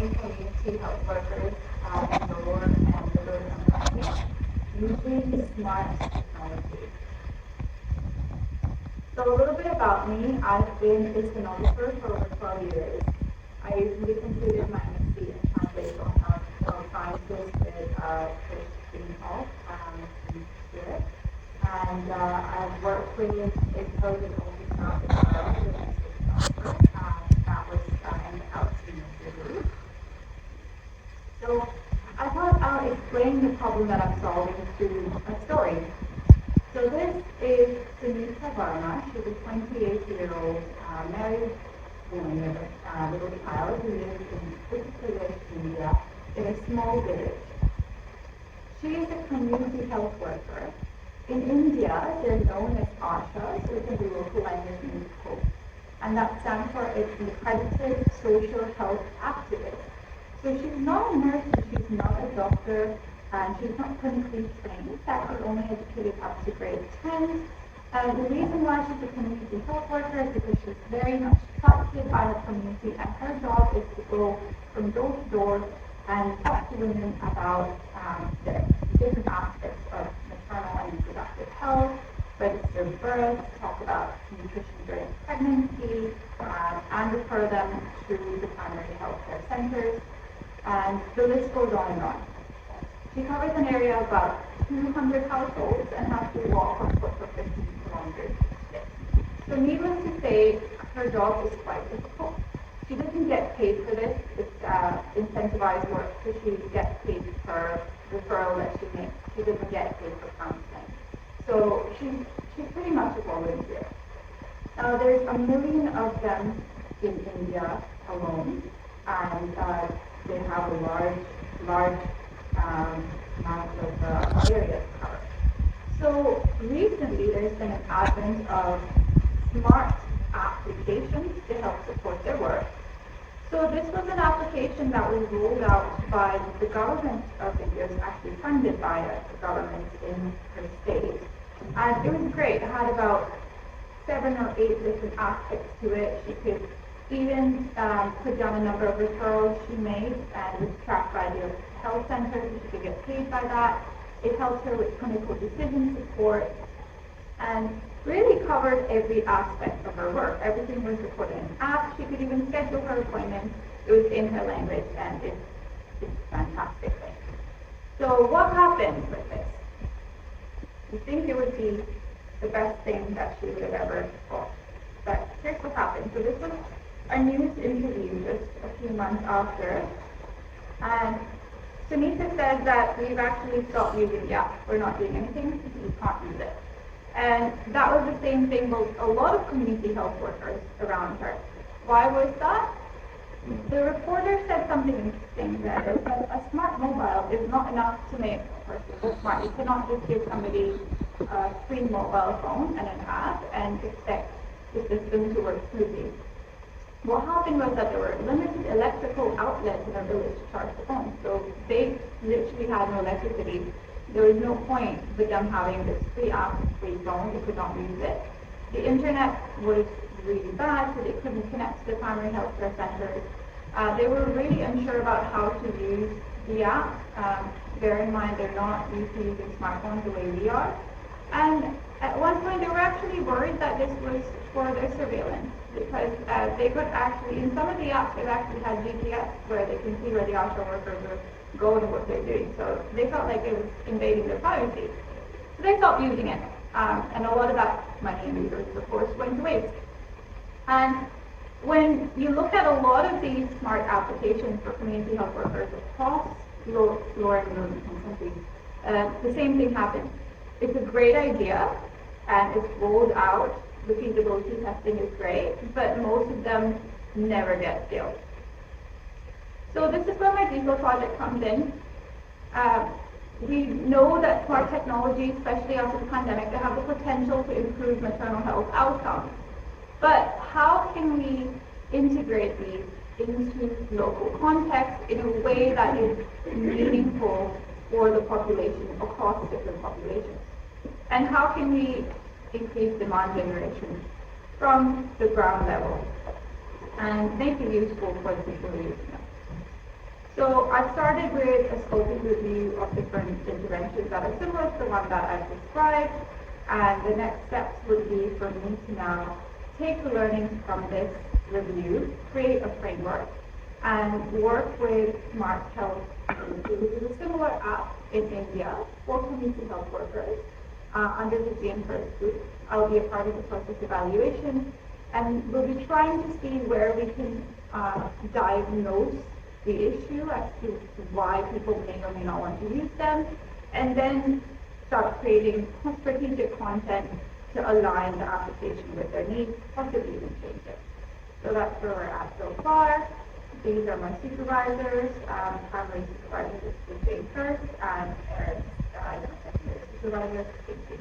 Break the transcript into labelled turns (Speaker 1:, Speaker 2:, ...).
Speaker 1: many community health workers in lower and middle income countries using smart technology. So a little bit about me. I've been a stenographer for over 12 years. I recently completed my MSc in translational sciences with British Student Health in Europe. And I've worked with intelligent ultrasound as well with a stenographer, and that was in the outstream surgery. So I thought I'll explain the problem that I'm solving through a story. So this is Sunita Verma. She's a 28-year-old married woman with a little child who lives in DPhil, India, in a small village. She is a community health worker. In India, they're known as ASHAs, which in the local language means hope. And that stands for Accredited Social Health Activist. So she's not a nurse, she's not a doctor, and she's not clinically trained. In fact, she's only educated up to grade 10. And the reason why she's a community health worker is because she's very much trusted by her community, and her job is to go from door to door and talk to women about the different aspects of maternal and reproductive health, register birth, talk about nutrition during pregnancy, and refer them to the primary health care centers. And the list goes on and on. She covers an area of about 200 households and has to walk on foot for 15 kilometers each day. So needless to say, her job is quite difficult. She doesn't get paid for this. It's incentivized work, so she gets paid per referral that she makes. She doesn't get paid for counseling. So she's pretty much a volunteer. Now there's 1 million of them in India alone, and they have a large amount of areas covered. So recently there's been an advent of smart applications to help support their work. So this was an application that was rolled out by the government of India. It was actually funded by the government in her state. And it was great. It had about 7 or 8 different aspects to it. She could even put down a number of referrals she made, and it was tracked by the health center, so she could get paid by that. It helped her with clinical decision support, and really covered every aspect of her work. Everything was recorded in an app. She could even schedule her appointments. It was in her language, and it's a fantastic thing. So what happened with this? You think it would be the best thing that she would have ever thought. But here's what happened. So this was a news interview just a few months after, and Sunita said that we've actually stopped using the app. We're not doing anything. You can't use it. And that was the same thing with a lot of community health workers around her. Why was that? The reporter said something interesting, that a smart mobile is not enough to make a person smart. You cannot just give somebody a free mobile phone and an app and expect the system to work smoothly. What happened was that there were limited electrical outlets in our village to charge the phone. So they literally had no electricity. There was no point with them having this free app and free phone. They could not use it. The internet was really bad, so they couldn't connect to the primary health care centers. They were really unsure about how to use the app. Bear in mind, they're not used to using smartphones the way we are. And at one point, they were actually worried that this was for their surveillance, because they could actually, in some of the apps, they've actually had GPS where they can see where the ASHA workers are going and what they're doing. So they felt like it was invading their privacy. So they stopped using it. And a lot of that money and resources, of course, went to waste. And when you look at a lot of these smart applications for community health workers across lower and middle income countries, the same thing happens. It's a great idea, and it's rolled out. The feasibility testing is great, but most of them never get scaled. So this is where my DPhil project comes in. We know that smart technology, especially after the pandemic, they have the potential to improve maternal health outcomes. But how can we integrate these into local context in a way that is meaningful for the population, across different populations? And how can we increase demand generation from the ground level and make it useful for the people who are using it? So I started with a scoping review of different interventions that are similar to the one that I've described, and the next steps would be for me to now take the learnings from this review, create a framework, and work with Smart Health, which is a similar app in India for community health workers under the GM First group. I'll be a part of the process evaluation, and we'll be trying to see where we can diagnose the issue as to why people may or may not want to use them, and then start creating strategic content to align the application with their needs, possibly even change it. So that's where we're at so far. These are my supervisors. Primary supervisor is Jane First, and Aaron, secondary supervisor. Thank you.